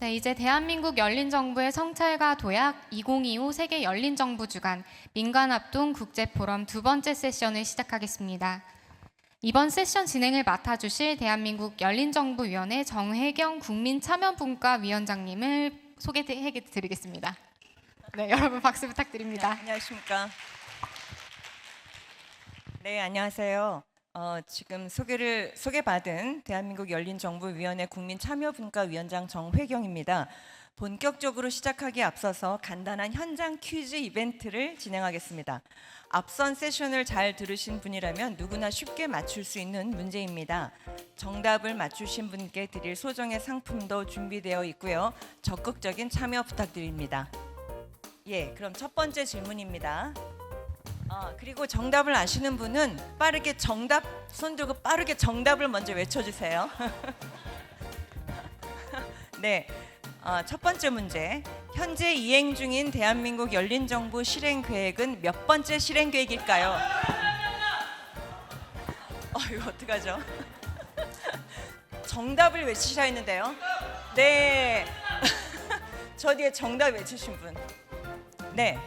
네, 이제 대한민국 열린정부의 성찰과 도약 2025 세계 열린정부 주간 민관합동 국제포럼 두 번째 세션을 시작하겠습니다. 이번 세션 진행을 맡아주실 대한민국 열린정부위원회 정혜경 국민참여분과위원장님을 소개해드리겠습니다. 네, 여러분 박수 부탁드립니다. 네, 안녕하십니까. 네, 안녕하세요. 지금 소개받은 대한민국 열린정부위원회 국민참여분과위원장 정혜경입니다. 본격적으로 시작하기에 앞서서 간단한 현장 퀴즈 이벤트를 진행하겠습니다. 앞선 세션을 잘 들으신 분이라면 누구나 쉽게 맞출 수 있는 문제입니다. 정답을 맞추신 분께 드릴 소정의 상품도 준비되어 있고요. 적극적인 참여 부탁드립니다. 예, 그럼 첫 번째 질문입니다. 그리고 정답을 아시는 분은 빠르게 손 들고 빠르게 정답을 먼저 외쳐주세요. 네, 첫 번째 문제. 현재 이행 중인 대한민국 열린정부 실행계획은 몇 번째 실행계획일까요? 이거 어떡하죠? 정답을 외치셔야 했는데요. 네, 저 뒤에 정답 외치신 분. 네.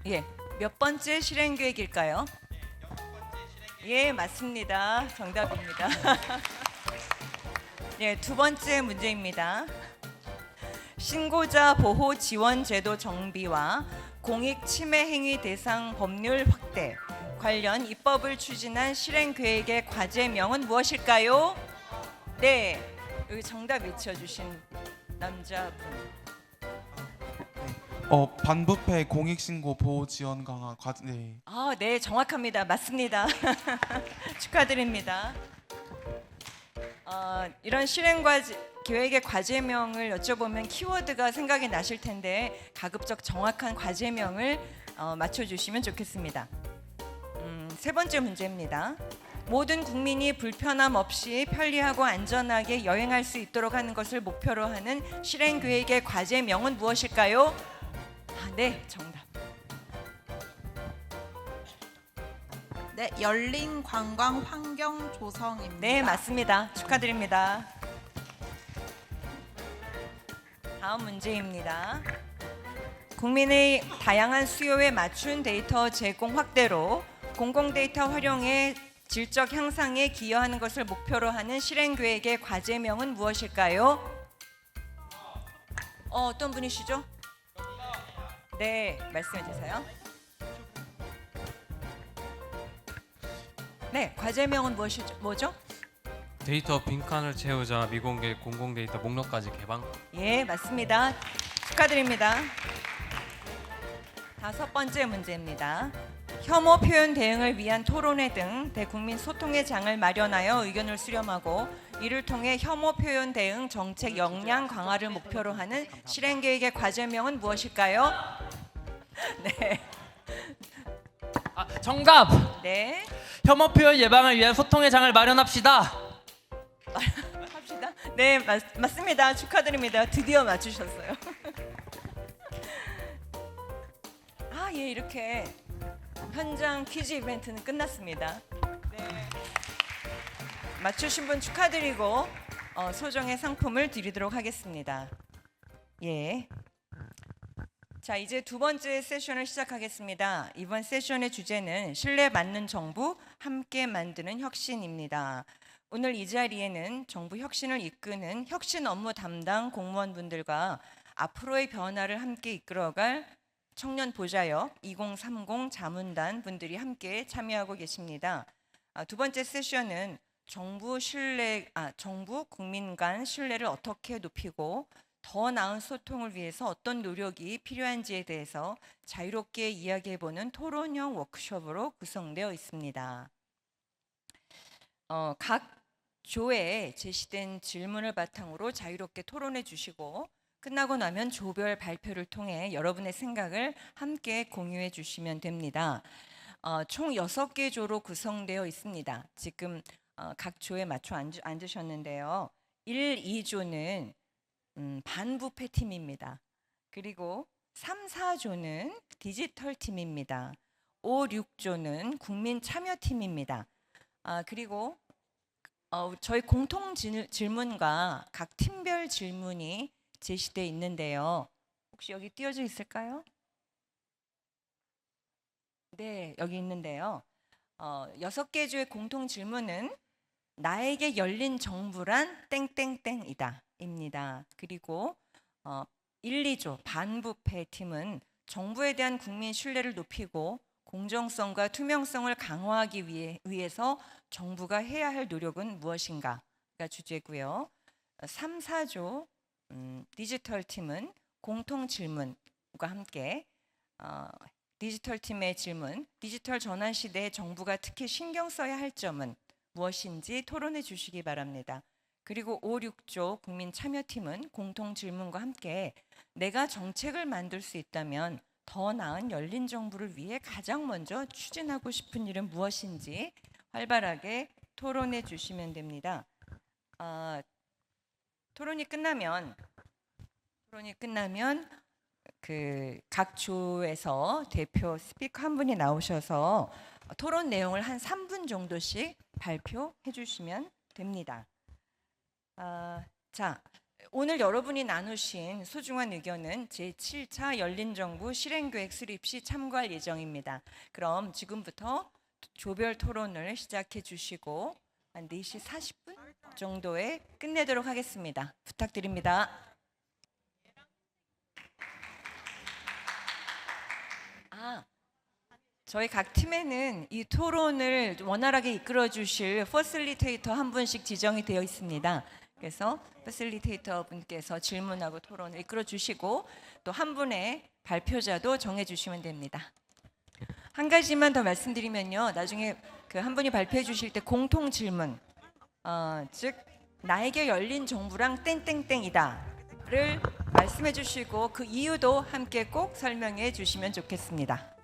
예, 몇 번째 실행 계획일까요? 예, 맞습니다. 정답입니다. 예, 두 번째 문제입니다. 신고자 보호 지원 제도 정비와 공익 침해 행위 대상 법률 확대 관련 입법을 추진한 실행 계획의 과제명은 무엇일까요? 네, 여기 정답 외쳐주신 남자분. 반부패 공익신고 보호 지원 강화 네. 네, 정확합니다. 맞습니다. 축하드립니다. 이런 계획의 과제명을 여쭤보면 키워드가 생각이 나실 텐데 가급적 정확한 과제명을 맞춰주시면 좋겠습니다. 세 번째 문제입니다. 모든 국민이 불편함 없이 편리하고 안전하게 여행할 수 있도록 하는 것을 목표로 하는 실행 계획의 과제명은 무엇일까요? 네, 정답. 네, 열린 관광 환경 조성입니다. 네, 맞습니다. 축하드립니다. 다음 문제입니다. 국민의 다양한 수요에 맞춘 데이터 제공 확대로 공공 데이터 활용의 질적 향상에 기여하는 것을 목표로 하는 실행 계획의 과제명은 무엇일까요? 어떤 분이시죠? 네, 말씀해 주세요. 네, 과제명은 뭐죠? 데이터 빈칸을 채우자 미공개 공공 데이터 목록까지 개방. 예, 맞습니다. 축하드립니다. 다섯 번째 문제입니다. 혐오 표현 대응을 위한 토론회 등 대국민 소통의 장을 마련하여 의견을 수렴하고 이를 통해 혐오 표현 대응 정책 역량 강화를 목표로 하는 실행 계획의 과제명은 무엇일까요? 네. 정답! 네. 혐오 표현 예방을 위한 소통의 장을 마련합시다. 합시다. 네, 맞습니다. 축하드립니다. 드디어 맞추셨어요. 예, 이렇게 현장 퀴즈 이벤트는 끝났습니다. 네. 맞추신 분 축하드리고 소정의 상품을 드리도록 하겠습니다. 예. 자, 이제 두 번째 세션을 시작하겠습니다. 이번 세션의 주제는 신뢰 맞는 정부 함께 만드는 혁신입니다. 오늘 이 자리에는 정부 혁신을 이끄는 혁신 업무 담당 공무원분들과 앞으로의 변화를 함께 이끌어갈 청년 보좌역 2030 자문단 분들이 함께 참여하고 계십니다. 두 번째 세션은 정부 국민 간 신뢰를 어떻게 높이고 더 나은 소통을 위해서 어떤 노력이 필요한지에 대해서 자유롭게 이야기해보는 토론형 워크숍으로 구성되어 있습니다. 각 조에 제시된 질문을 바탕으로 자유롭게 토론해 주시고 끝나고 나면 조별 발표를 통해 여러분의 생각을 함께 공유해 주시면 됩니다. 총 6개 조로 구성되어 있습니다. 지금 각 조에 맞춰 앉으셨는데요. 1, 2조는 반부패 팀입니다. 그리고 3, 4조는 디지털 팀입니다. 5, 6조는 국민 참여 팀입니다. 그리고 저희 공통 질문과 각 팀별 질문이 제시되어 있는데요. 혹시 여기 띄어져 있을까요? 네, 여기 있는데요. 6개 주의 공통 질문은 나에게 열린 정부란 땡땡땡이다 입니다. 그리고 1, 2조 반부패 팀은 정부에 대한 국민 신뢰를 높이고 공정성과 투명성을 강화하기 위해서 정부가 해야 할 노력은 무엇인가가 주제고요. 3, 4조 디지털 팀은 공통 질문과 함께 디지털 팀의 질문, 디지털 전환 시대에 정부가 특히 신경 써야 할 점은 무엇인지 토론해 주시기 바랍니다. 그리고 5, 6조 국민 참여팀은 공통 질문과 함께 내가 정책을 만들 수 있다면 더 나은 열린 정부를 위해 가장 먼저 추진하고 싶은 일은 무엇인지 활발하게 토론해 주시면 됩니다. 토론이 끝나면 그 각 조에서 대표 스피커 한 분이 나오셔서 토론 내용을 한 3분 정도씩 발표해 주시면 됩니다. 자, 오늘 여러분이 나누신 소중한 의견은 제7차 열린정부 실행계획 수립 시 참고할 예정입니다. 그럼 지금부터 조별 토론을 시작해 주시고 한 4시 40분 정도에 끝내도록 하겠습니다. 부탁드립니다. 저희 각 팀에는 이 토론을 원활하게 이끌어 주실 퍼실리테이터 한 분씩 지정이 되어 있습니다. 그래서 퍼실리테이터 분께서 질문하고 토론을 이끌어 주시고 또 한 분의 발표자도 정해 주시면 됩니다. 한 가지만 더 말씀드리면요. 나중에 그 한 분이 발표해 주실 때 공통 질문, 즉 나에게 열린 정부랑 땡땡땡이다를 말씀해 주시고 그 이유도 함께 꼭 설명해 주시면 좋겠습니다.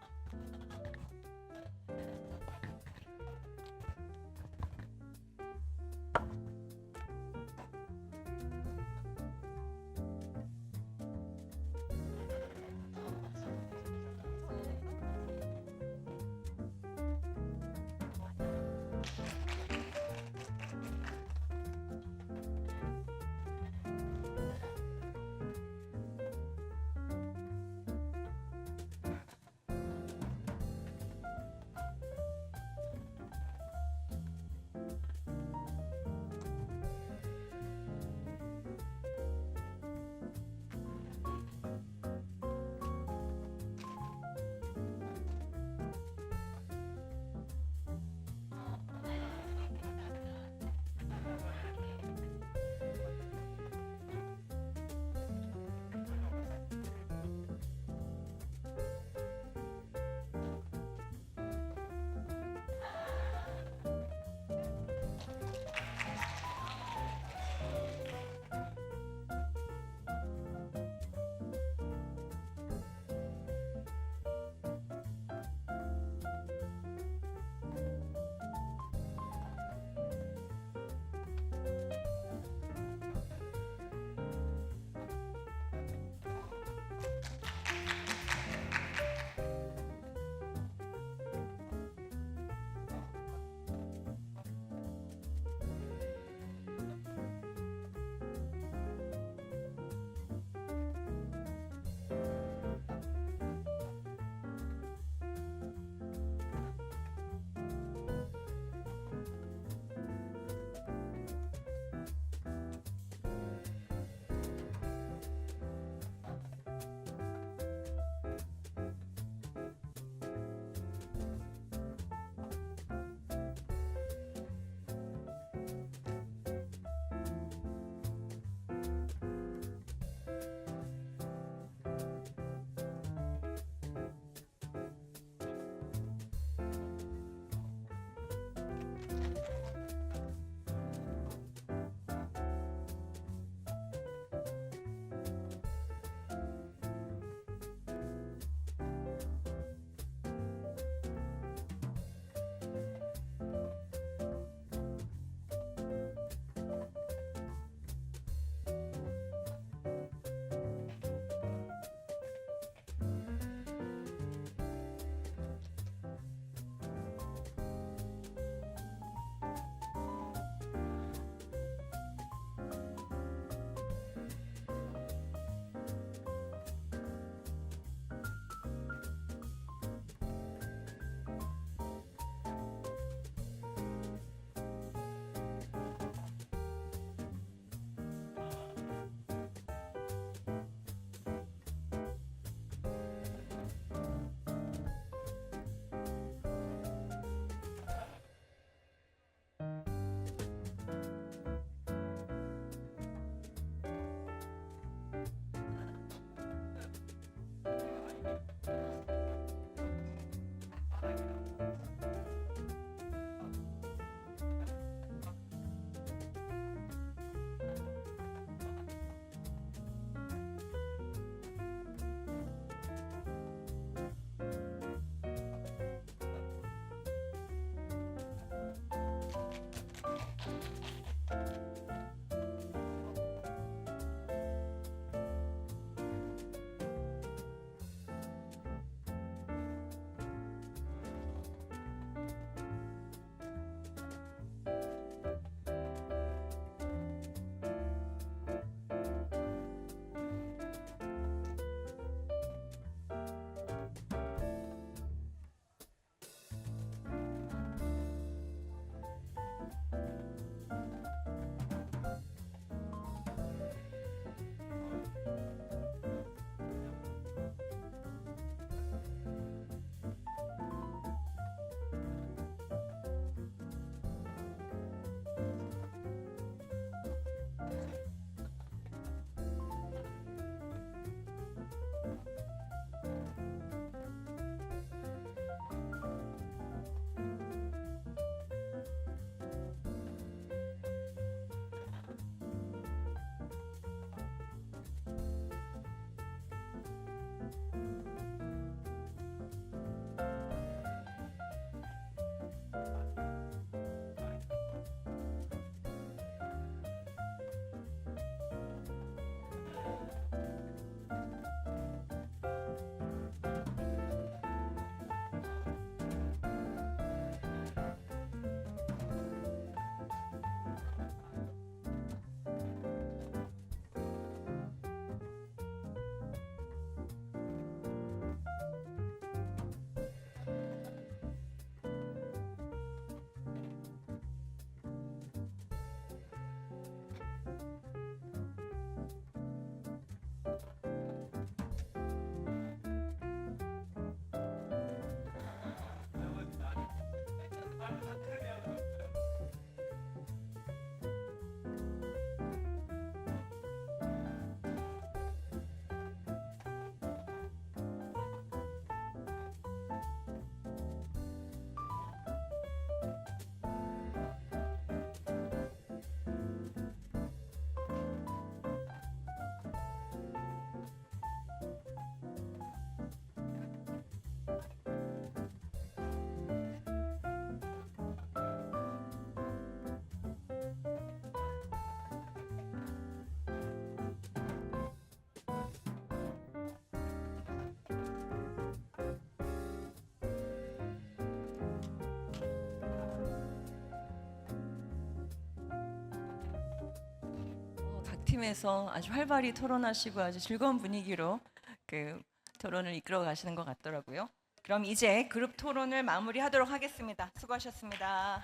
팀에서 아주 활발히 토론하시고 아주 즐거운 분위기로 그 토론을 이끌어 가시는 것 같더라고요. 그럼 이제 그룹 토론을 마무리하도록 하겠습니다. 수고하셨습니다.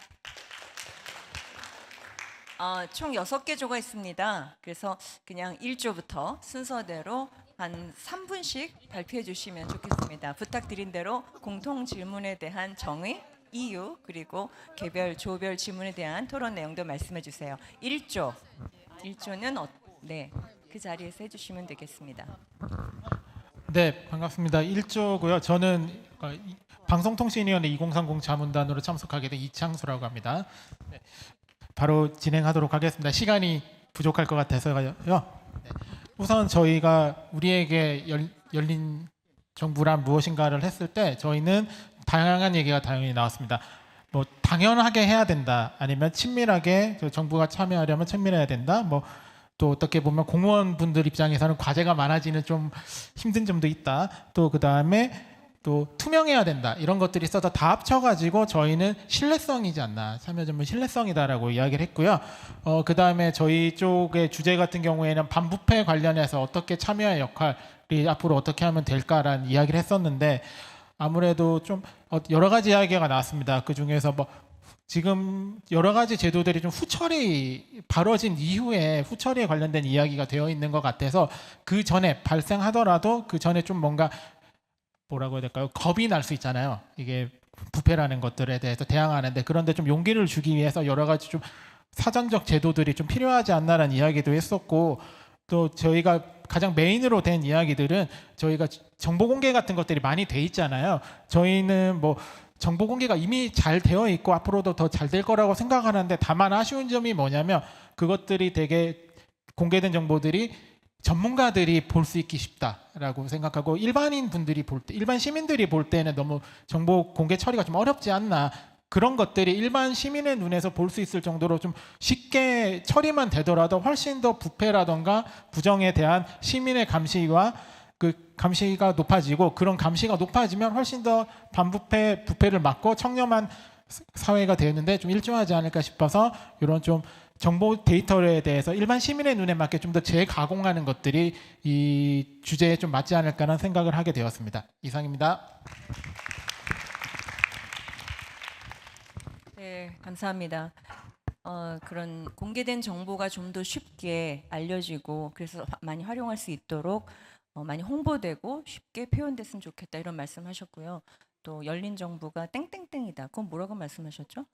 총 6개 조가 있습니다. 그래서 그냥 1조부터 순서대로 한 3분씩 발표해 주시면 좋겠습니다. 부탁드린 대로 공통 질문에 대한 정의, 이유, 그리고 개별, 조별 질문에 대한 토론 내용도 말씀해 주세요. 1조는 네, 그 자리에서 해주시면 되겠습니다. 네, 반갑습니다. 1조고요. 저는 방송통신위원회 2030 자문단으로 참석하게 된 이창수라고 합니다. 네, 바로 진행하도록 하겠습니다. 시간이 부족할 것 같아서요. 네, 우선 저희가 우리에게 열린 정부란 무엇인가를 했을 때 저희는 다양한 얘기가 당연히 나왔습니다. 뭐 당연하게 해야 된다, 아니면 친밀하게 정부가 참여하려면 친밀해야 된다. 뭐 또 어떻게 보면 공무원분들 입장에서는 과제가 많아지는 좀 힘든 점도 있다. 또 그 다음에 또 투명해야 된다. 이런 것들이 있어서 다 합쳐가지고 저희는 신뢰성이지 않나, 참여정부 신뢰성이다라고 이야기를 했고요. 그 다음에 저희 쪽의 주제 같은 경우에는 반부패 관련해서 어떻게 참여의 역할이 앞으로 어떻게 하면 될까라는 이야기를 했었는데, 아무래도 좀 여러 가지 이야기가 나왔습니다. 그 중에서 뭐 지금 여러 가지 제도들이 좀 후처리 벌어진 이후에 후처리에 관련된 이야기가 되어 있는 것 같아서 그 전에 발생하더라도 그 전에 좀 뭔가 뭐라고 해야 될까요? 겁이 날 수 있잖아요. 이게 부패라는 것들에 대해서 대항하는데, 그런데 좀 용기를 주기 위해서 여러 가지 좀 사전적 제도들이 좀 필요하지 않나라는 이야기도 했었고, 또 저희가 가장 메인으로 된 이야기들은 저희가 정보 공개 같은 것들이 많이 돼 있잖아요. 저희는 뭐 정보 공개가 이미 잘 되어 있고 앞으로도 더 잘 될 거라고 생각하는데, 다만 아쉬운 점이 뭐냐면 그것들이 되게 공개된 정보들이 전문가들이 볼 수 있기 쉽다라고 생각하고, 일반인 분들이 볼 때, 일반 시민들이 볼 때는 너무 정보 공개 처리가 좀 어렵지 않나, 그런 것들이 일반 시민의 눈에서 볼 수 있을 정도로 좀 쉽게 처리만 되더라도 훨씬 더 부패라던가 부정에 대한 시민의 감시와 그 감시가 높아지고, 그런 감시가 높아지면 훨씬 더 반부패, 부패를 막고 청렴한 사회가 되는데 좀 일조하지 않을까 싶어서, 이런 좀 정보 데이터에 대해서 일반 시민의 눈에 맞게 좀 더 재가공하는 것들이 이 주제에 좀 맞지 않을까라는 생각을 하게 되었습니다. 이상입니다. 네, 감사합니다. 그런 공개된 정보가 좀 더 쉽게 알려지고, 그래서 많이 활용할 수 있도록 많이 홍보되고 쉽게 표현됐으면 좋겠다, 이런 말씀하셨고요. 또 열린 정부가 땡땡땡이다. 그건 뭐라고 말씀하셨죠?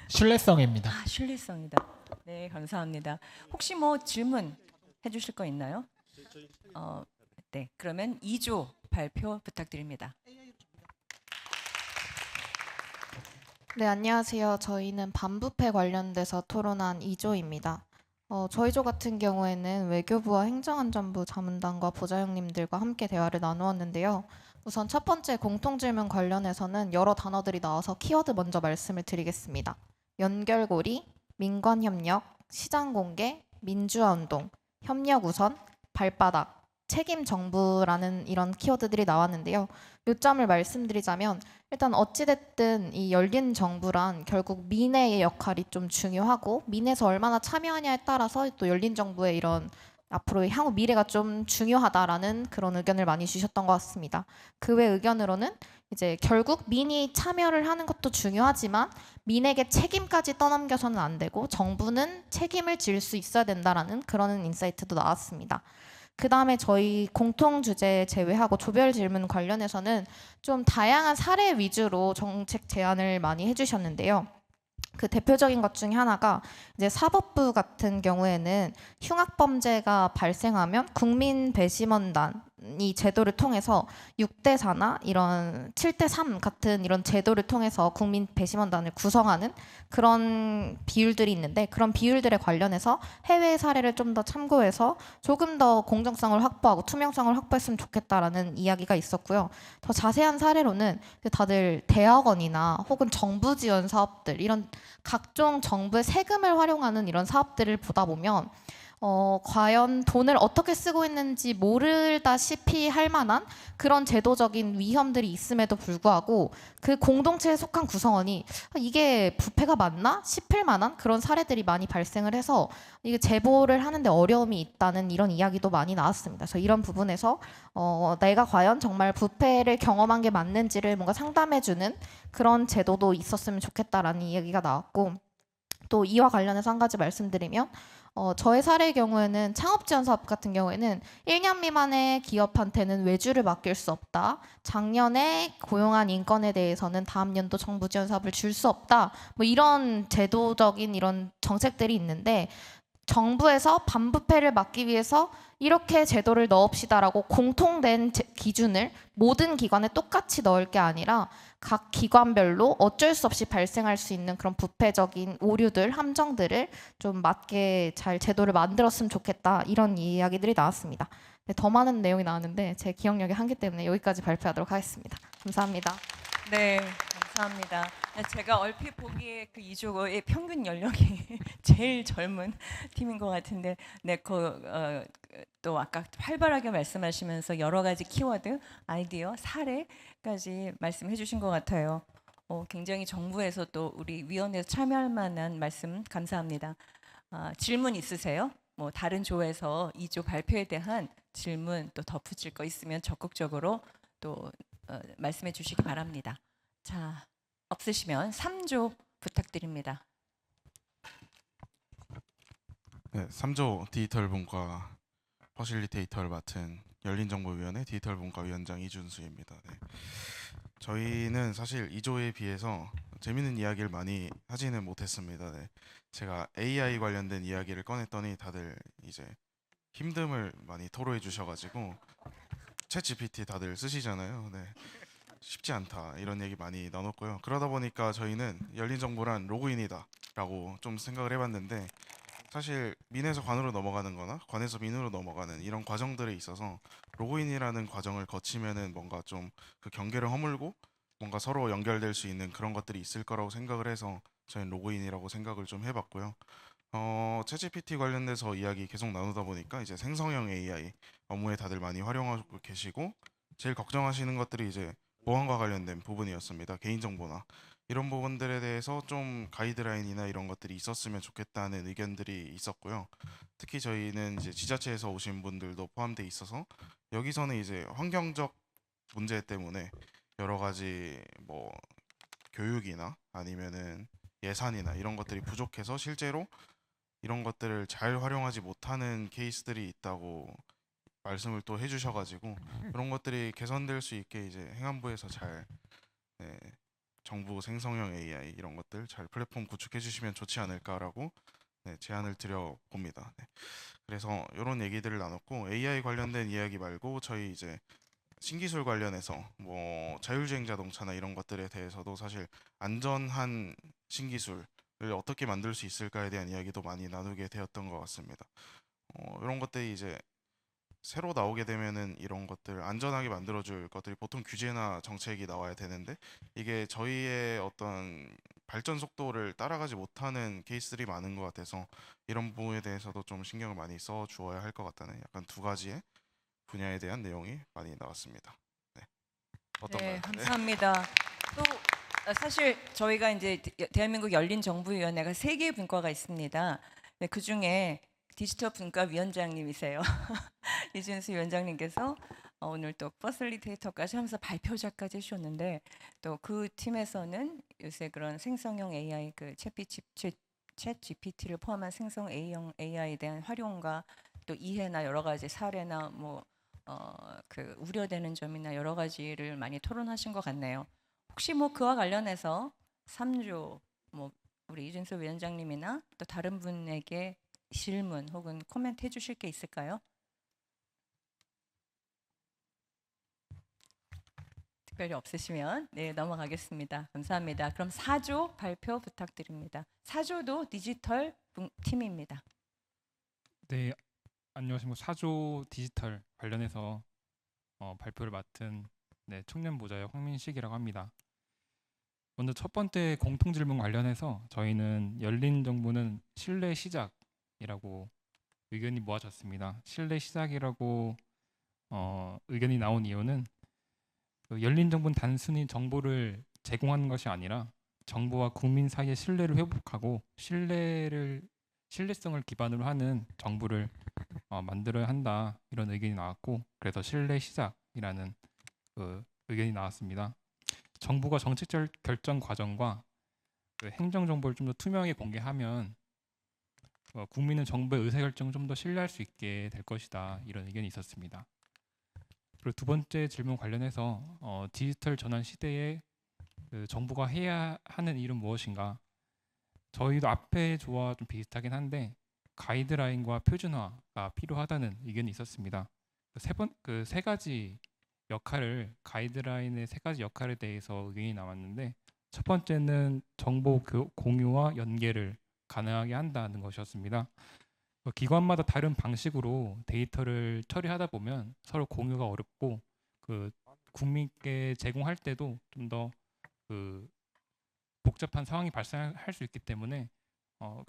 신뢰성입니다. 신뢰성이다. 네, 감사합니다. 혹시 뭐 질문 해주실 거 있나요? 네, 그러면 2조 발표 부탁드립니다. 네, 안녕하세요. 저희는 반부패 관련돼서 토론한 2조입니다. 저희 조 같은 경우에는 외교부와 행정안전부 자문단과 보좌형님들과 함께 대화를 나누었는데요. 우선 첫 번째 공통질문 관련해서는 여러 단어들이 나와서 키워드 먼저 말씀을 드리겠습니다. 연결고리, 민관협력, 시장공개, 민주화운동, 협력우선, 발바닥, 책임정부라는 이런 키워드들이 나왔는데요. 요점을 말씀드리자면, 일단 어찌됐든 이 열린 정부란 결국 민의의 역할이 좀 중요하고, 민에서 얼마나 참여하냐에 따라서 또 열린 정부의 이런 앞으로의 향후 미래가 좀 중요하다라는 그런 의견을 많이 주셨던 것 같습니다. 그 외 의견으로는 이제 결국 민이 참여를 하는 것도 중요하지만 민에게 책임까지 떠넘겨서는 안 되고 정부는 책임을 질 수 있어야 된다라는 그런 인사이트도 나왔습니다. 그 다음에 저희 공통 주제 제외하고 조별 질문 관련해서는 좀 다양한 사례 위주로 정책 제안을 많이 해주셨는데요. 그 대표적인 것 중에 하나가 이제 사법부 같은 경우에는 흉악범죄가 발생하면 국민 배심원단이 제도를 통해서 6대4나 이런 7대3 같은 이런 제도를 통해서 국민 배심원단을 구성하는 그런 비율들이 있는데, 그런 비율들에 관련해서 해외 사례를 좀 더 참고해서 조금 더 공정성을 확보하고 투명성을 확보했으면 좋겠다라는 이야기가 있었고요. 더 자세한 사례로는 다들 대학원이나 혹은 정부 지원 사업들, 이런 각종 정부의 세금을 활용하는 이런 사업들을 보다 보면 과연 돈을 어떻게 쓰고 있는지 모르다시피 할 만한 그런 제도적인 위험들이 있음에도 불구하고 그 공동체에 속한 구성원이 이게 부패가 맞나 싶을 만한 그런 사례들이 많이 발생을 해서 이게 제보를 하는데 어려움이 있다는 이런 이야기도 많이 나왔습니다. 그래서 이런 부분에서 내가 과연 정말 부패를 경험한 게 맞는지를 뭔가 상담해주는 그런 제도도 있었으면 좋겠다라는 이야기가 나왔고, 또 이와 관련해서 한 가지 말씀드리면 저의 사례의 경우에는 창업 지원 사업 같은 경우에는 1년 미만의 기업한테는 외주를 맡길 수 없다. 작년에 고용한 인건에 대해서는 다음 연도 정부 지원 사업을 줄 수 없다. 뭐 이런 제도적인 이런 정책들이 있는데, 정부에서 반부패를 막기 위해서 이렇게 제도를 넣읍시다라고 공통된 기준을 모든 기관에 똑같이 넣을 게 아니라 각 기관별로 어쩔 수 없이 발생할 수 있는 그런 부패적인 오류들, 함정들을 좀 맞게 잘 제도를 만들었으면 좋겠다, 이런 이야기들이 나왔습니다. 네, 더 많은 내용이 나왔는데 제 기억력의 한계 때문에 여기까지 발표하도록 하겠습니다. 감사합니다. 네, 감사합니다. 제가 얼핏 보기에 그 이조의 평균 연령이 제일 젊은 팀인 것 같은데, 네, 또 아까 활발하게 말씀하시면서 여러 가지 키워드, 아이디어, 사례까지 말씀해 주신 것 같아요. 굉장히 정부에서 또 우리 위원회에서 참여할 만한 말씀 감사합니다. 질문 있으세요? 뭐 다른 조에서 2조 발표에 대한 질문 또 덧붙일 거 있으면 적극적으로 또 말씀해 주시기 바랍니다. 자, 없으시면 3조 부탁드립니다. 네, 3조 디지털 분과 퍼실리테이터를 맡은 열린정보위원회 디지털 분과 위원장 이준수입니다. 네. 저희는 사실 2조에 비해서 재밌는 이야기를 많이 하지는 못했습니다. 네. 제가 AI 관련된 이야기를 꺼냈더니 다들 이제 힘듦을 많이 토로해 주셔가지고 챗 GPT 다들 쓰시잖아요. 네. 쉽지 않다 이런 얘기 많이 나눴고요. 그러다 보니까 저희는 열린정보란 로그인이다 라고 좀 생각을 해봤는데, 사실 민에서 관으로 넘어가는 거나 관에서 민으로 넘어가는 이런 과정들에 있어서 로그인이라는 과정을 거치면은 뭔가 좀 그 경계를 허물고 뭔가 서로 연결될 수 있는 그런 것들이 있을 거라고 생각을 해서 저희는 로그인이라고 생각을 좀 해봤고요. 챗GPT 관련돼서 이야기 계속 나누다 보니까 이제 생성형 AI 업무에 다들 많이 활용하고 계시고, 제일 걱정하시는 것들이 이제 보안과 관련된 부분이었습니다. 개인정보나 이런 부분들에 대해서 좀 가이드라인이나 이런 것들이 있었으면 좋겠다는 의견들이 있었고요. 특히 저희는 이제 지자체에서 오신 분들도 포함돼 있어서 여기서는 이제 환경적 문제 때문에 여러 가지 뭐 교육이나 아니면은 예산이나 이런 것들이 부족해서 실제로 이런 것들을 잘 활용하지 못하는 케이스들이 있다고 말씀을 또 해주셔가지고 그런 것들이 개선될 수 있게 이제 행안부에서 잘 정부 생성형 AI 이런 것들 잘 플랫폼 구축해 주시면 좋지 않을까라고 제안을 드려 봅니다. 그래서 이런 얘기들을 나눴고, AI 관련된 이야기 말고 저희 이제 신기술 관련해서 뭐 자율주행 자동차나 이런 것들에 대해서도 사실 안전한 신기술을 어떻게 만들 수 있을까에 대한 이야기도 많이 나누게 되었던 것 같습니다. 이런 것들이 이제 새로 나오게 되면은 이런 것들 안전하게 만들어줄 것들이 보통 규제나 정책이 나와야 되는데, 이게 저희의 어떤 발전 속도를 따라가지 못하는 케이스들이 많은 것 같아서 이런 부분에 대해서도 좀 신경을 많이 써 주어야 할 것 같다는 약간 두 가지의 분야에 대한 내용이 많이 나왔습니다. 네. 어떤가요? 네, 감사합니다. 또 사실 저희가 이제 대한민국 열린정보위원회가 3개의 분과가 있습니다. 네, 그 중에 디지털 분과 위원장님이세요. 이준수 위원장님께서 오늘 또 퍼실리테이터까지 하면서 발표자까지 해주셨는데, 또 그 팀에서는 요새 그런 생성형 AI 그 챗 GPT를 포함한 생성 A형 AI에 대한 활용과 또 이해나 여러 가지 사례나 뭐 그 우려되는 점이나 여러 가지를 많이 토론하신 것 같네요. 혹시 뭐 그와 관련해서 3조 뭐 우리 이준수 위원장님이나 또 다른 분에게 질문 혹은 코멘트 해주실 게 있을까요? 특별히 없으시면 네, 넘어가겠습니다. 감사합니다. 그럼 4조 발표 부탁드립니다. 4조도 디지털 팀입니다. 네, 안녕하십니까. 4조 디지털 관련해서 발표를 맡은 청년보좌의 황민식이라고 합니다. 먼저 첫 번째 공통질문 관련해서 저희는 열린 정보는 신뢰 시작이라고 의견이 모아졌습니다. 신뢰 시작이라고 의견이 나온 이유는 그 열린 정부는 단순히 정보를 제공하는 것이 아니라 정부와 국민 사이의 신뢰를 회복하고 신뢰성을 기반으로 하는 정부를 만들어야 한다, 이런 의견이 나왔고, 그래서 신뢰 시작이라는 그 의견이 나왔습니다. 정부가 정책적 결정 과정과 그 행정 정보를 좀 더 투명하게 공개하면 국민은 정부의 의사결정을 좀 더 신뢰할 수 있게 될 것이다, 이런 의견이 있었습니다. 그리고 두 번째 질문 관련해서 디지털 전환 시대에 그 정부가 해야 하는 일은 무엇인가? 저희도 앞에 조와 좀 비슷하긴 한데 가이드라인과 표준화가 필요하다는 의견이 있었습니다. 그 세 가지 역할을, 가이드라인의 세 가지 역할에 대해서 의견이 나왔는데, 첫 번째는 정보 공유와 연계를 가능하게 한다는 것이었습니다. 기관마다 다른 방식으로 데이터를 처리하다 보면 서로 공유가 어렵고, 그 국민께 제공할 때도 좀 더 그 복잡한 상황이 발생할 수 있기 때문에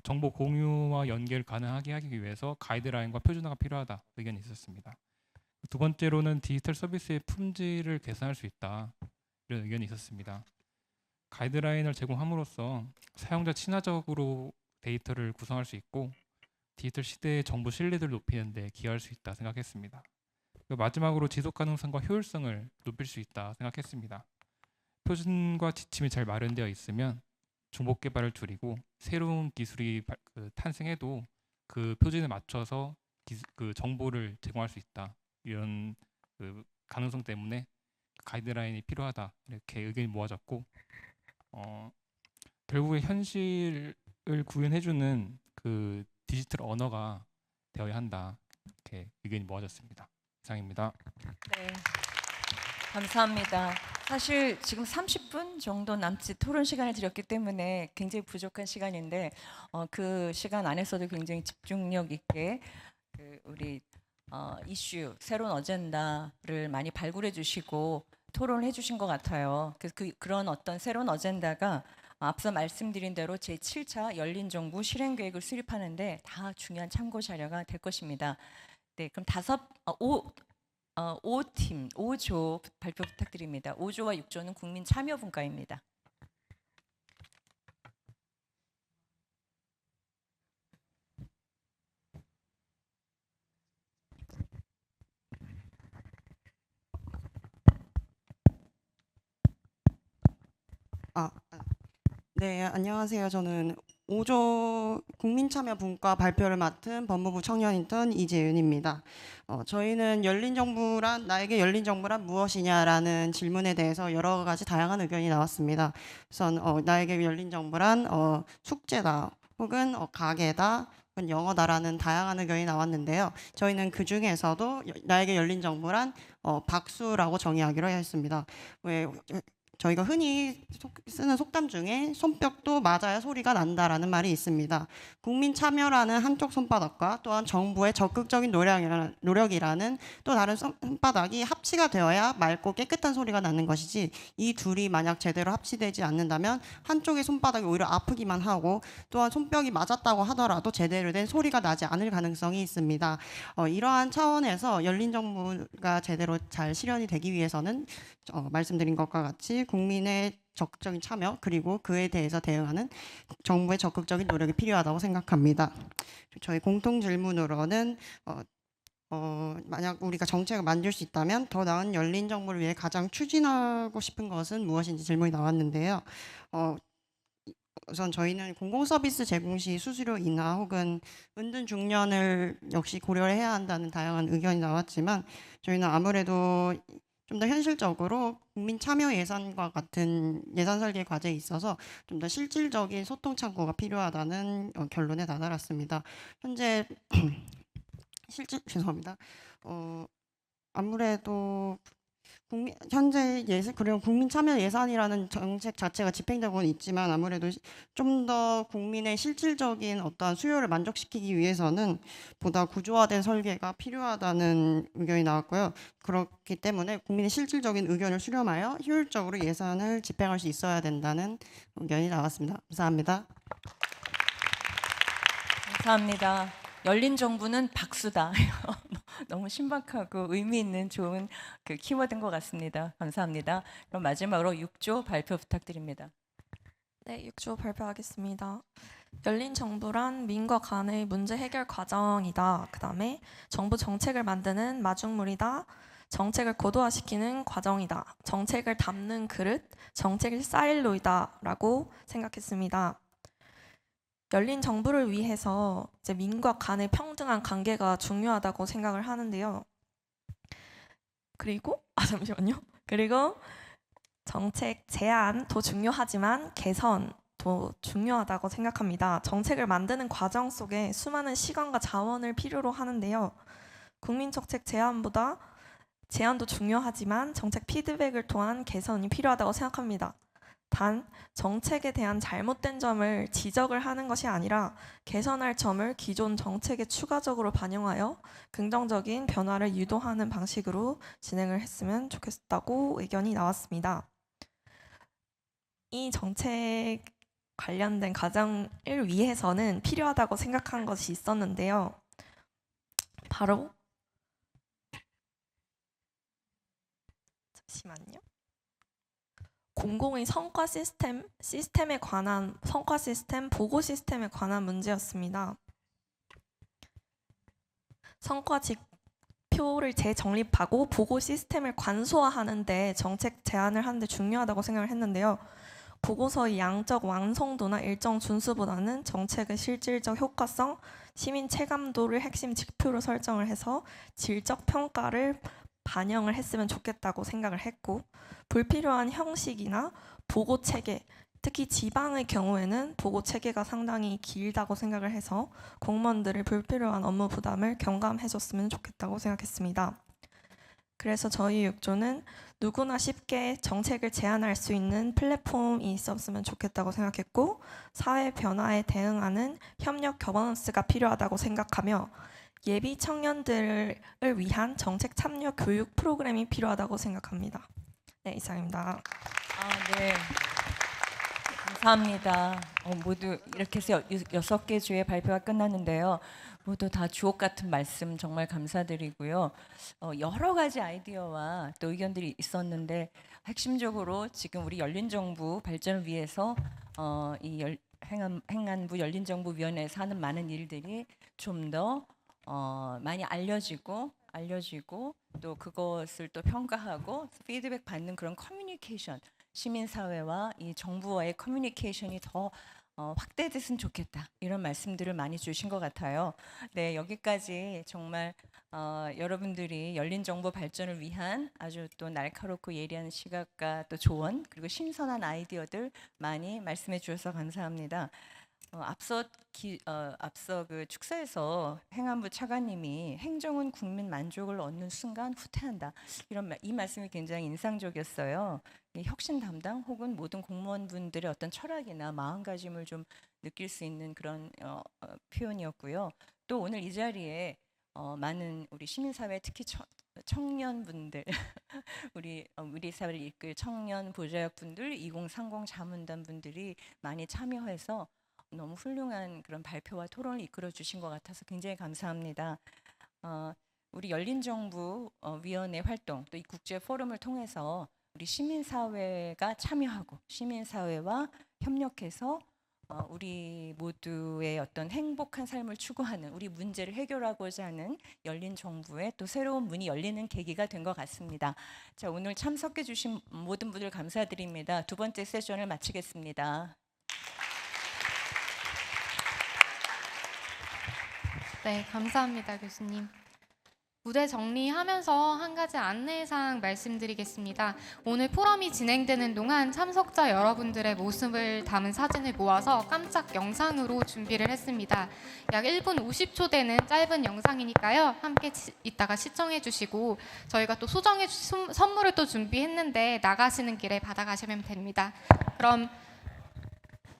정보 공유와 연계를 가능하게 하기 위해서 가이드라인과 표준화가 필요하다, 의견이 있었습니다. 두 번째로는 디지털 서비스의 품질을 개선할 수 있다, 이런 의견이 있었습니다. 가이드라인을 제공함으로써 사용자 친화적으로 데이터를 구성할 수 있고 디지털 시대의 정보 신뢰도를 높이는 데 기여할 수 있다 생각했습니다. 마지막으로 지속 가능성과 효율성을 높일 수 있다 생각했습니다. 표준과 지침이 잘 마련되어 있으면 중복 개발을 줄이고 새로운 기술이 탄생해도 그 표준에 맞춰서 그 정보를 제공할 수 있다, 이런 그 가능성 때문에 가이드라인이 필요하다, 이렇게 의견이 모아졌고, 결국에 현실을 구현해주는 그 디지털 언어가 되어야 한다, 이렇게 의견이 모아졌습니다. 이상입니다. 네, 감사합니다. 사실 지금 30분 정도 남짓 토론 시간을 드렸기 때문에 굉장히 부족한 시간인데 그 시간 안에서도 굉장히 집중력 있게 우리 이슈, 새로운 어젠다를 많이 발굴해 주시고 토론을 해 주신 것 같아요. 그런 어떤 새로운 어젠다가 앞서 말씀드린 대로 제7차 열린 정부 실행 계획을 수립하는데 다 중요한 참고 자료가 될 것입니다. 네, 그럼 5조 발표 부탁드립니다. 5조와 6조는 국민 참여 분과입니다. 네, 안녕하세요. 저는 5조 국민참여 분과 발표를 맡은 법무부 청년인턴 이재윤입니다. 저희는 나에게 열린 정부란 무엇이냐라는 질문에 대해서 여러 가지 다양한 의견이 나왔습니다. 우선 나에게 열린 정부란 숙제다, 혹은 가게다, 혹은 영어다라는 다양한 의견이 나왔는데요. 저희는 그 중에서도 나에게 열린 정부란 박수라고 정의하기로 했습니다. 저희가 흔히 쓰는 속담 중에 손뼉도 맞아야 소리가 난다라는 말이 있습니다. 국민 참여라는 한쪽 손바닥과 또한 정부의 적극적인 노력이라는 또 다른 손바닥이 합치가 되어야 맑고 깨끗한 소리가 나는 것이지, 이 둘이 만약 제대로 합치되지 않는다면 한쪽의 손바닥이 오히려 아프기만 하고 또한 손뼉이 맞았다고 하더라도 제대로 된 소리가 나지 않을 가능성이 있습니다. 이러한 차원에서 열린 정부가 제대로 잘 실현이 되기 위해서는 말씀드린 것과 같이 국민의 적극적인 참여, 그리고 그에 대해서 대응하는 정부의 적극적인 노력이 필요하다고 생각합니다. 저희 공통 질문으로는 만약 우리가 정책을 만들 수 있다면 더 나은 열린 정부를 위해 가장 추진하고 싶은 것은 무엇인지 질문이 나왔는데요. 우선 저희는 공공서비스 제공 시 수수료 인하 혹은 은둔 중년을 역시 고려해야 한다는 다양한 의견이 나왔지만, 저희는 아무래도 좀 더 현실적으로 국민 참여 예산과 같은 예산 설계 과제에 있어서 좀 더 실질적인 소통 창구가 필요하다는 결론에 다다랐습니다. 현재 죄송합니다. 아무래도 현재 그리고 국민 참여 예산이라는 정책 자체가 집행되고는 있지만, 아무래도 좀 더 국민의 실질적인 어떠한 수요를 만족시키기 위해서는 보다 구조화된 설계가 필요하다는 의견이 나왔고요. 그렇기 때문에 국민의 실질적인 의견을 수렴하여 효율적으로 예산을 집행할 수 있어야 된다는 의견이 나왔습니다. 감사합니다. 감사합니다. 열린 정부는 박수다. 너무 신박하고 의미 있는 좋은 그 키워드인 것 같습니다. 감사합니다. 그럼 마지막으로 6조 발표 부탁드립니다. 네, 6조 발표하겠습니다. 열린 정부란 민과 간의 문제 해결 과정이다. 그다음에 정부 정책을 만드는 마중물이다. 정책을 고도화시키는 과정이다. 정책을 담는 그릇, 정책의 사일로이다라고 생각했습니다. 열린 정부를 위해서 이제 민과 간의 평등한 관계가 중요하다고 생각을 하는데요. 그리고 잠시만요. 그리고 정책 제안도 중요하지만 개선도 중요하다고 생각합니다. 정책을 만드는 과정 속에 수많은 시간과 자원을 필요로 하는데요. 국민 정책 제안도 중요하지만 정책 피드백을 통한 개선이 필요하다고 생각합니다. 단 정책에 대한 잘못된 점을 지적을 하는 것이 아니라 개선할 점을 기존 정책에 추가적으로 반영하여 긍정적인 변화를 유도하는 방식으로 진행을 했으면 좋겠다고 의견이 나왔습니다. 이 정책 관련된 과정을 위해서는 필요하다고 생각한 것이 있었는데요. 바로 잠시만요. 공공의 성과 시스템에 관한 성과 시스템, 보고 시스템에 관한 문제였습니다. 성과 지표를 재정립하고 보고 시스템을 관소화하는 데 정책 제안을 하는 데 중요하다고 생각을 했는데요. 보고서의 양적 완성도나 일정 준수보다는 정책의 실질적 효과성, 시민 체감도를 핵심 지표로 설정을 해서 질적 평가를 반영을 했으면 좋겠다고 생각을 했고, 불필요한 형식이나 보고 체계, 특히 지방의 경우에는 보고 체계가 상당히 길다고 생각을 해서 공무원들의 불필요한 업무 부담을 경감해줬으면 좋겠다고 생각했습니다. 그래서 저희 6조는 누구나 쉽게 정책을 제안할 수 있는 플랫폼이 있었으면 좋겠다고 생각했고, 사회 변화에 대응하는 협력 거버넌스가 필요하다고 생각하며 예비 청년들을 위한 정책 참여 교육 프로그램이 필요하다고 생각합니다. 네, 이상입니다. 네. 감사합니다. 모두 이렇게 해서 6개 주의 발표가 끝났는데요. 모두 다 주옥 같은 말씀 정말 감사드리고요. 여러 가지 아이디어와 또 의견들이 있었는데 핵심적으로 지금 우리 열린정부 발전을 위해서 행안부 열린정부위원회에서 하는 많은 일들이 좀 더 많이 알려지고 또 그것을 또 평가하고 피드백 받는 그런 커뮤니케이션, 시민사회와 이 정부와의 커뮤니케이션이 더 확대됐으면 좋겠다, 이런 말씀들을 많이 주신 것 같아요. 네, 여기까지 정말 여러분들이 열린 정부 발전을 위한 아주 또 날카롭고 예리한 시각과 또 조언, 그리고 신선한 아이디어들 많이 말씀해 주셔서 감사합니다. 앞서 그 축사에서 행안부 차관님이 행정은 국민 만족을 얻는 순간 후퇴한다, 이 말씀이 굉장히 인상적이었어요. 혁신 담당 혹은 모든 공무원분들의 어떤 철학이나 마음가짐을 좀 느낄 수 있는 그런 표현이었고요. 또 오늘 이 자리에 많은 우리 시민사회, 특히 청년분들 우리 사회를 이끌 청년 보좌역분들, 2030 자문단 분들이 많이 참여해서 너무 훌륭한 그런 발표와 토론을 이끌어 주신 것 같아서 굉장히 감사합니다. 우리 열린정부위원회 활동, 또 이 국제 포럼을 통해서 우리 시민사회가 참여하고 시민사회와 협력해서 우리 모두의 어떤 행복한 삶을 추구하는, 우리 문제를 해결하고자 하는 열린정부의 또 새로운 문이 열리는 계기가 된 것 같습니다. 자, 오늘 참석해 주신 모든 분들 감사드립니다. 두 번째 세션을 마치겠습니다. 네, 감사합니다, 교수님. 무대 정리하면서 한 가지 안내사항 말씀드리겠습니다. 오늘 포럼이 진행되는 동안 참석자 여러분들의 모습을 담은 사진을 모아서 깜짝 영상으로 준비를 했습니다. 약 1분 50초 되는 짧은 영상이니까요. 함께 이따가 시청해 주시고, 저희가 또 소정해 주신 선물을 또 준비했는데 나가시는 길에 받아가시면 됩니다. 그럼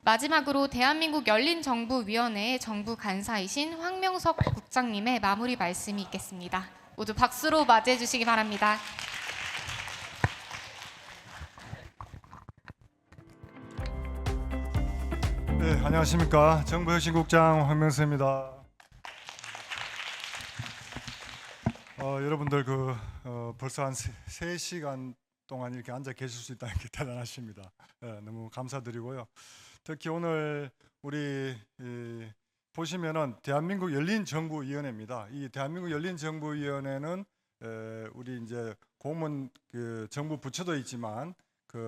마지막으로 대한민국 열린정부위원회의 정부 간사이신 황명석 국장님의 마무리 말씀이 있겠습니다. 모두 박수로 맞이해 주시기 바랍니다. 네, 안녕하십니까. 정부혁신국장 황명석입니다. 여러분들 벌써 한 3시간 동안 이렇게 앉아 계실 수 있다는 게 대단하십니다. 너무 감사드리고요. 특히 오늘 우리 보시면은 대한민국 열린정부위원회입니다. 이 대한민국 열린정부위원회는 우리 이제 공무원 정부 부처도 있지만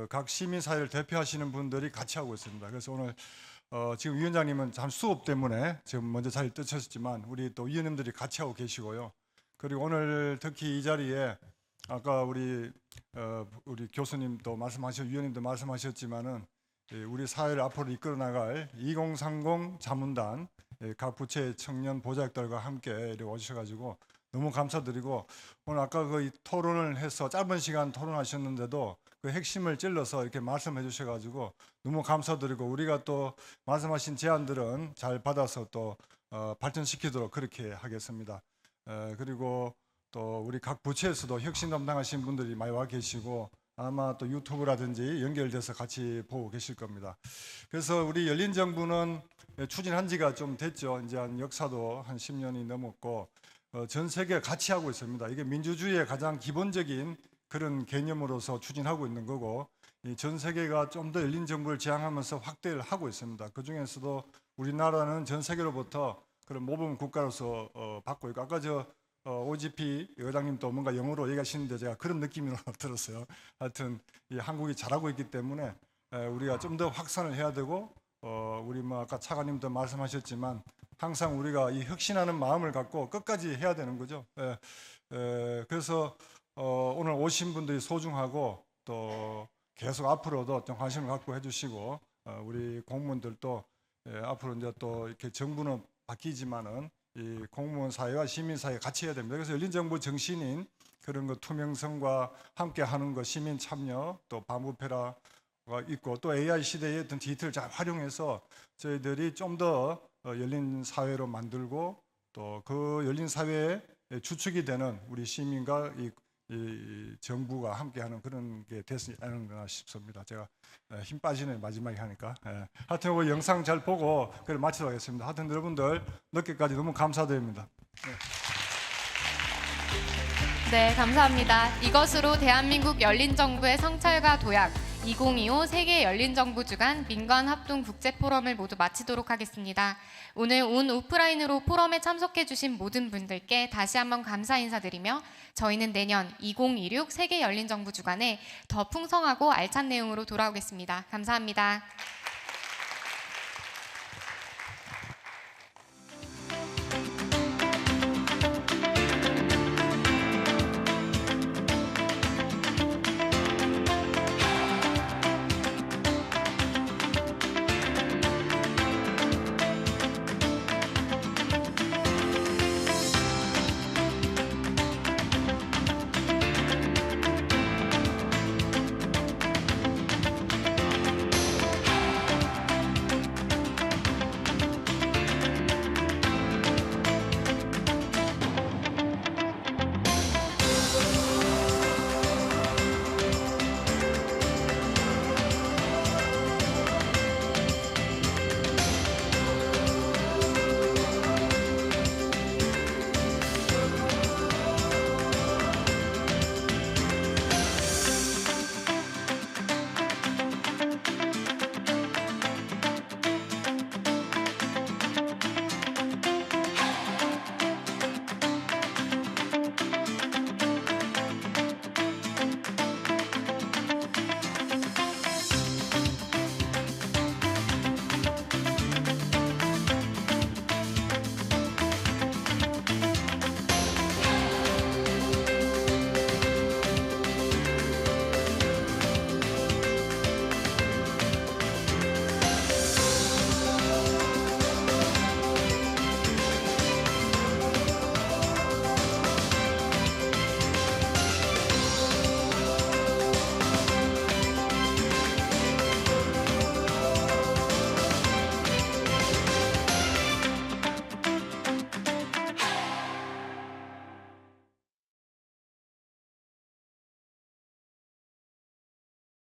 각 시민사회를 대표하시는 분들이 같이 하고 있습니다. 그래서 오늘 지금 위원장님은 잠시 수업 때문에 지금 먼저 자리를 뜨셨지만 우리 또 위원님들이 같이 하고 계시고요. 그리고 오늘 특히 이 자리에 아까 우리 교수님도 말씀하셨고 위원님도 말씀하셨지만은 우리 사회를 앞으로 이끌어 나갈 2030 자문단 각 부처의 청년 보좌역들과 함께 이렇게 오셔가지고 너무 감사드리고 오늘 아까 토론을 해서 짧은 시간 토론하셨는데도 그 핵심을 찔러서 이렇게 말씀해 주셔가지고 너무 감사드리고 우리가 또 말씀하신 제안들은 잘 받아서 또 발전시키도록 그렇게 하겠습니다. 그리고 또 우리 각 부처에서도 혁신 담당하신 분들이 많이 와 계시고 아마 또 유튜브라든지 연결돼서 같이 보고 계실 겁니다. 그래서 우리 열린정부는 추진한 지가 좀 됐죠. 이제 한 역사도 한 10년이 넘었고 전 세계 같이 하고 있습니다. 이게 민주주의의 가장 기본적인 그런 개념으로서 추진하고 있는 거고 전 세계가 좀 더 열린 정부를 지향하면서 확대를 하고 있습니다. 그 중에서도 우리나라는 전 세계로부터 그런 모범 국가로서 받고 있고 아까 OGP 의장님도 뭔가 영어로 얘기하시는데 제가 그런 느낌으로 들었어요. 하여튼 이 한국이 잘하고 있기 때문에 우리가 좀 더 확산을 해야 되고 우리 아까 차관님도 말씀하셨지만 항상 우리가 이 혁신하는 마음을 갖고 끝까지 해야 되는 거죠. 그래서 오늘 오신 분들이 소중하고 또 계속 앞으로도 좀 관심을 갖고 해주시고 우리 공무원들도 앞으로 이제 또 이렇게 정부는 바뀌지만은 이 공무원 사회와 시민 사회 같이 해야 됩니다. 그래서 열린정부 정신인 그런 거 투명성과 함께하는 거 시민 참여 또 반부패라가 있고 또 AI 시대의 어떤 디지털을 잘 활용해서 저희들이 좀 더 열린 사회로 만들고 또 그 열린 사회의 주축이 되는 우리 시민과 이 정부가 함께하는 그런 게 됐지 않을까 싶습니다. 제가 힘 빠지네 마지막에 하니까. 하여튼 그 영상 잘 보고 그걸 마치도록 하겠습니다. 하여튼 여러분들 늦게까지 너무 감사드립니다. 네, 감사합니다. 이것으로 대한민국 열린정부의 성찰과 도약 2025 세계 열린정부 주간 민관합동 국제포럼을 모두 마치도록 하겠습니다. 오늘 온 오프라인으로 포럼에 참석해 주신 모든 분들께 다시 한번 감사 인사드리며 저희는 내년 2026 세계 열린정부 주간에 더 풍성하고 알찬 내용으로 돌아오겠습니다. 감사합니다.